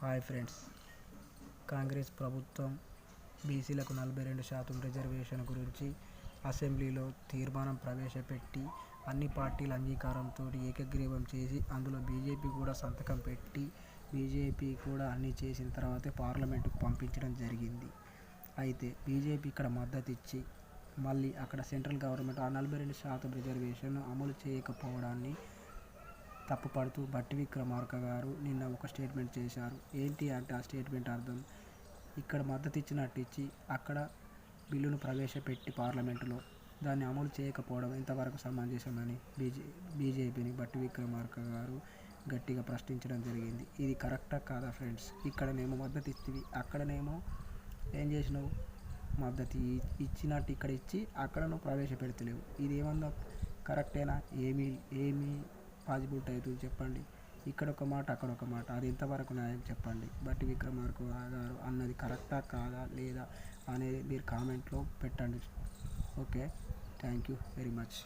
Hi friends, Congress ప్రభుత్వం బీసీలకు 42% reservation గురించి అసెంబ్లీలో తీర్మానం ప్రవేశపెట్టి అన్ని పార్టీల అంగీకారంతో ఏకగ్రీవం చేసి అందులో బీజేపీ కూడా సంతకం పెట్టి బీజేపీ కూడా అన్నీ చేసిన తర్వాతే పార్లమెంటుకు పంపించడం జరిగింది. అయితే బీజేపీ ఇక్కడ మద్దతు ఇచ్చి మళ్ళీ అక్కడ సెంట్రల్ గవర్నమెంట్ ఆ 42% రిజర్వేషన్ అమలు చేయకపోవడాన్ని తప్పుపడుతూ బట్టి విక్రమార్క గారు నిన్న ఒక స్టేట్మెంట్ చేశారు. ఏంటి అంటే ఆ స్టేట్మెంట్ అర్థం, ఇక్కడ మద్దతు ఇచ్చినట్టు ఇచ్చి అక్కడ బిల్లును ప్రవేశపెట్టి పార్లమెంటులో దాన్ని అమలు చేయకపోవడం ఎంతవరకు సమంజసమని బీజేపీని బట్టి విక్రమార్క గారు గట్టిగా ప్రశ్నించడం జరిగింది. ఇది కరెక్టా కాదా ఫ్రెండ్స్? ఇక్కడనేమో మద్దతు ఇస్తేవి, అక్కడనేమో ఏం చేసినావు, మద్దతు ఇచ్చినట్టు ఇక్కడ ఇచ్చి అక్కడ నువ్వు ప్రవేశపెడతలేవు. ఇది ఏమన్నా కరెక్టేనా? ఏమీ పాజిబిలిటీ అవుతుంది చెప్పండి. ఇక్కడ ఒక మాట అక్కడ ఒక మాట, అది ఎంతవరకు న్యాయం చెప్పండి. బట్టి విక్రమార్క గారు అన్నది కరెక్టా కాదా లేదా అనేది మీరు కామెంట్లో పెట్టండి. Okay, thank you very much.